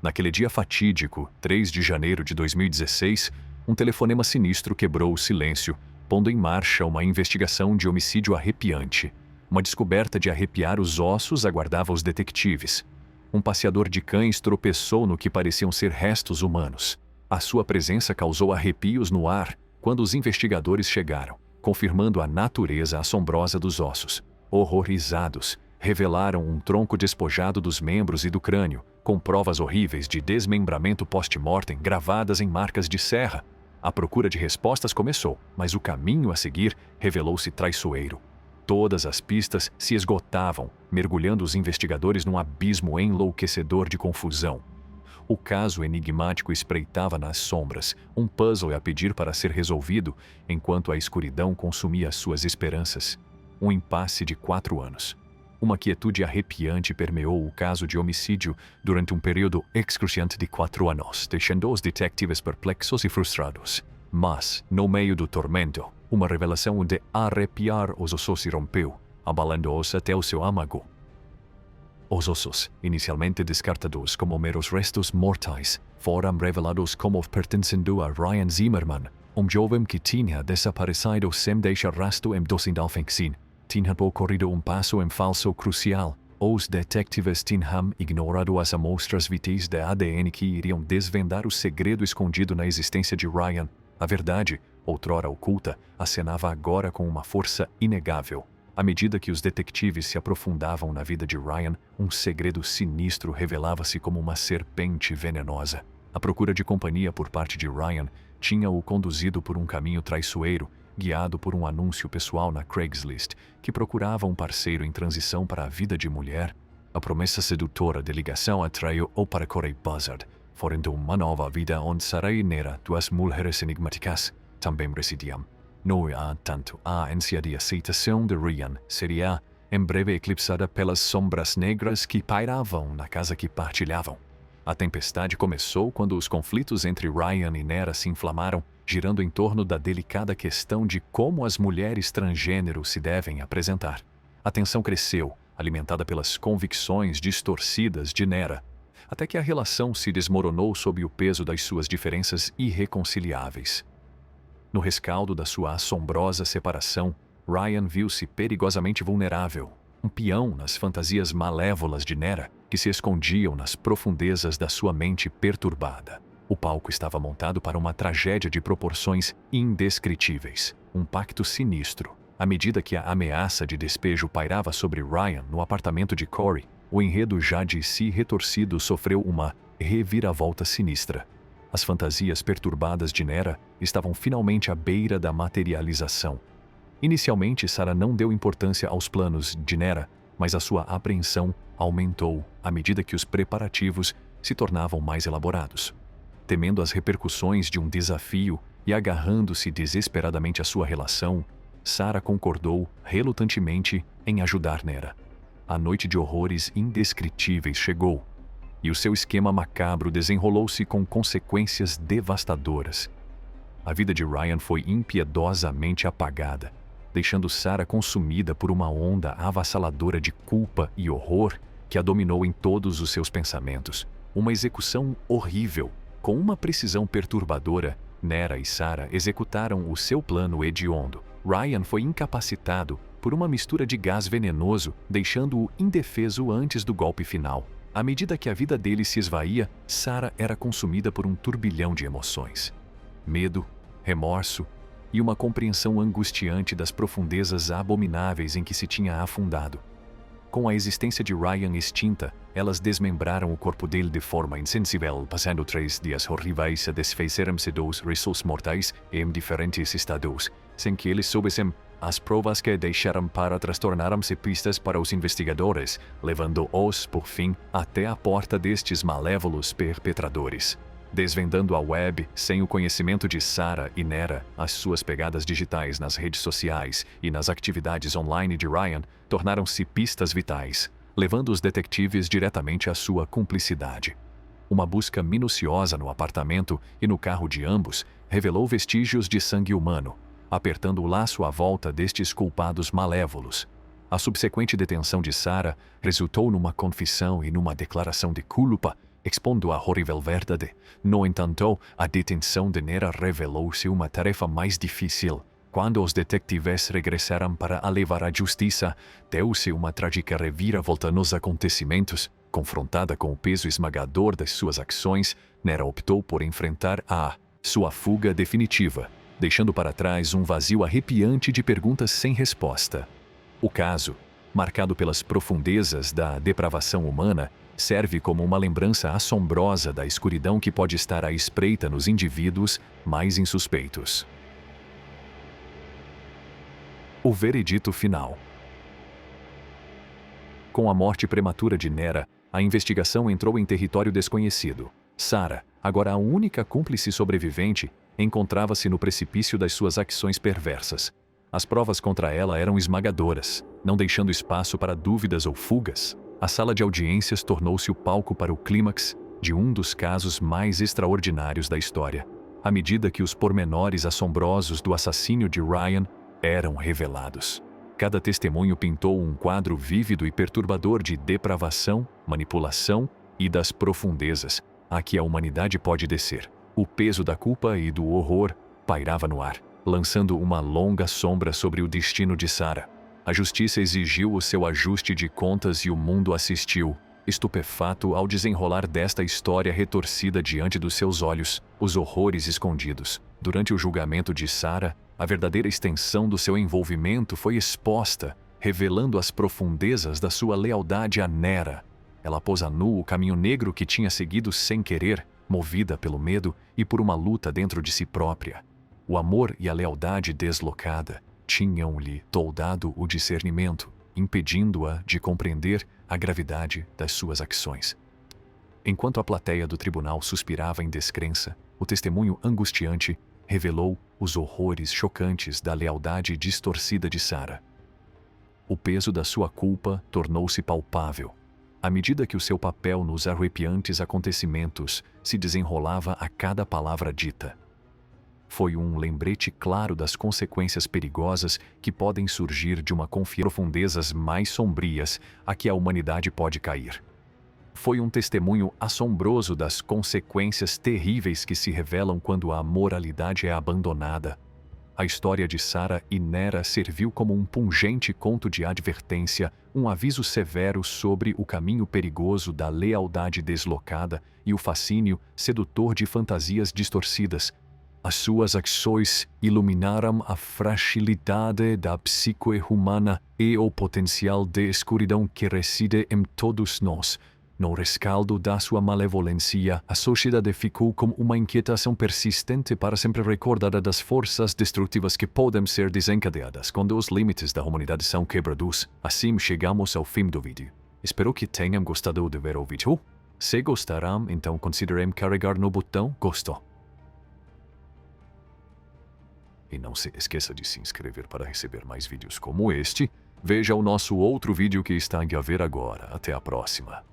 Naquele dia fatídico, 3 de janeiro de 2016, um telefonema sinistro quebrou o silêncio, pondo em marcha uma investigação de homicídio arrepiante. Uma descoberta de arrepiar os ossos aguardava os detetives. Um passeador de cães tropeçou no que pareciam ser restos humanos. A sua presença causou arrepios no ar quando os investigadores chegaram, confirmando a natureza assombrosa dos ossos. Horrorizados, revelaram um tronco despojado dos membros e do crânio, com provas horríveis de desmembramento post-mortem gravadas em marcas de serra. A procura de respostas começou, mas o caminho a seguir revelou-se traiçoeiro. Todas as pistas se esgotavam, mergulhando os investigadores num abismo enlouquecedor de confusão. O caso enigmático espreitava nas sombras, um puzzle a pedir para ser resolvido, enquanto a escuridão consumia suas esperanças. Um impasse de 4 anos. Uma quietude arrepiante permeou o caso de homicídio durante um período excruciante de 4 anos, deixando os detetives perplexos e frustrados. Mas, no meio do tormento, uma revelação de arrepiar os ossos se rompeu, abalando-os até o seu âmago. Os ossos, inicialmente descartados como meros restos mortais, foram revelados como pertencendo a Ryan Zimmerman, um jovem que tinha desaparecido sem deixar rastro em 2015. Tinha ocorrido um passo em falso crucial. Os detetives tinham ignorado as amostras vitais de ADN que iriam desvendar o segredo escondido na existência de Ryan. A verdade, outrora oculta, acenava agora com uma força inegável. À medida que os detetives se aprofundavam na vida de Ryan, um segredo sinistro revelava-se como uma serpente venenosa. A procura de companhia por parte de Ryan tinha-o conduzido por um caminho traiçoeiro, guiado por um anúncio pessoal na Craigslist, que procurava um parceiro em transição para a vida de mulher. A promessa sedutora de ligação atraiu-o para Corey Buzzard, fornecendo uma nova vida onde Sarah e Nera, duas mulheres enigmáticas, também residiam. No entanto, a ânsia de aceitação de Ryan seria, em breve, eclipsada pelas sombras negras que pairavam na casa que partilhavam. A tempestade começou quando os conflitos entre Ryan e Nera se inflamaram, girando em torno da delicada questão de como as mulheres transgênero se devem apresentar. A tensão cresceu, alimentada pelas convicções distorcidas de Nera, até que a relação se desmoronou sob o peso das suas diferenças irreconciliáveis. No rescaldo da sua assombrosa separação, Ryan viu-se perigosamente vulnerável, um peão nas fantasias malévolas de Nera que se escondiam nas profundezas da sua mente perturbada. O palco estava montado para uma tragédia de proporções indescritíveis, um pacto sinistro. À medida que a ameaça de despejo pairava sobre Ryan no apartamento de Corey, o enredo já de si retorcido sofreu uma reviravolta sinistra. As fantasias perturbadas de Nera estavam finalmente à beira da materialização. Inicialmente, Sarah não deu importância aos planos de Nera, mas a sua apreensão aumentou à medida que os preparativos se tornavam mais elaborados. Temendo as repercussões de um desafio e agarrando-se desesperadamente à sua relação, Sarah concordou relutantemente em ajudar Nera. A noite de horrores indescritíveis chegou, e o seu esquema macabro desenrolou-se com consequências devastadoras. A vida de Ryan foi impiedosamente apagada, deixando Sarah consumida por uma onda avassaladora de culpa e horror que a dominou em todos os seus pensamentos. Uma execução horrível. Com uma precisão perturbadora, Nera e Sarah executaram o seu plano hediondo. Ryan foi incapacitado por uma mistura de gás venenoso, deixando-o indefeso antes do golpe final. À medida que a vida dele se esvaía, Sarah era consumida por um turbilhão de emoções. Medo, remorso e uma compreensão angustiante das profundezas abomináveis em que se tinha afundado. Com a existência de Ryan extinta, elas desmembraram o corpo dele de forma insensível, passando 3 dias horríveis a desfazer-se dos restos mortais em diferentes estados, sem que eles soubessem. As provas que deixaram para trás tornaram-se pistas para os investigadores, levando-os, por fim, até a porta destes malévolos perpetradores. Desvendando a web, sem o conhecimento de Sarah e Nera, as suas pegadas digitais nas redes sociais e nas atividades online de Ryan tornaram-se pistas vitais, levando os detetives diretamente à sua cumplicidade. Uma busca minuciosa no apartamento e no carro de ambos revelou vestígios de sangue humano, apertando o laço à volta destes culpados malévolos. A subsequente detenção de Sarah resultou numa confissão e numa declaração de culpa expondo a horrível verdade. No entanto, a detenção de Nera revelou-se uma tarefa mais difícil. Quando os detetives regressaram para a levar à justiça, deu-se uma trágica reviravolta nos acontecimentos. Confrontada com o peso esmagador das suas ações, Nera optou por enfrentar sua fuga definitiva, deixando para trás um vazio arrepiante de perguntas sem resposta. O caso, marcado pelas profundezas da depravação humana, serve como uma lembrança assombrosa da escuridão que pode estar à espreita nos indivíduos mais insuspeitos. O veredito final. Com a morte prematura de Nera, a investigação entrou em território desconhecido. Sarah, agora a única cúmplice sobrevivente, encontrava-se no precipício das suas ações perversas. As provas contra ela eram esmagadoras, não deixando espaço para dúvidas ou fugas. A sala de audiências tornou-se o palco para o clímax de um dos casos mais extraordinários da história, à medida que os pormenores assombrosos do assassínio de Ryan eram revelados. Cada testemunho pintou um quadro vívido e perturbador de depravação, manipulação e das profundezas a que a humanidade pode descer. O peso da culpa e do horror pairava no ar, lançando uma longa sombra sobre o destino de Sarah. A justiça exigiu o seu ajuste de contas e o mundo assistiu, estupefato ao desenrolar desta história retorcida diante dos seus olhos, os horrores escondidos. Durante o julgamento de Sarah, a verdadeira extensão do seu envolvimento foi exposta, revelando as profundezas da sua lealdade a Nera. Ela pôs a nu o caminho negro que tinha seguido sem querer, movida pelo medo e por uma luta dentro de si própria. O amor e a lealdade deslocada tinham-lhe toldado o discernimento, impedindo-a de compreender a gravidade das suas ações. Enquanto a plateia do tribunal suspirava em descrença, o testemunho angustiante revelou os horrores chocantes da lealdade distorcida de Sarah. O peso da sua culpa tornou-se palpável, à medida que o seu papel nos arrepiantes acontecimentos se desenrolava a cada palavra dita. Foi um lembrete claro das consequências perigosas que podem surgir de uma confiança em profundezas mais sombrias a que a humanidade pode cair. Foi um testemunho assombroso das consequências terríveis que se revelam quando a moralidade é abandonada. A história de Sarah e Nera serviu como um pungente conto de advertência, um aviso severo sobre o caminho perigoso da lealdade deslocada e o fascínio sedutor de fantasias distorcidas. As suas ações iluminaram a fragilidade da psique humana e o potencial de escuridão que reside em todos nós. No rescaldo da sua malevolência, a sociedade ficou com uma inquietação persistente para sempre recordada das forças destrutivas que podem ser desencadeadas quando os limites da humanidade são quebrados. Assim chegamos ao fim do vídeo. Espero que tenham gostado de ver o vídeo. Se gostaram, então considerem carregar no botão Gostou. E não se esqueça de se inscrever para receber mais vídeos como este. Veja o nosso outro vídeo que está a ver agora. Até a próxima.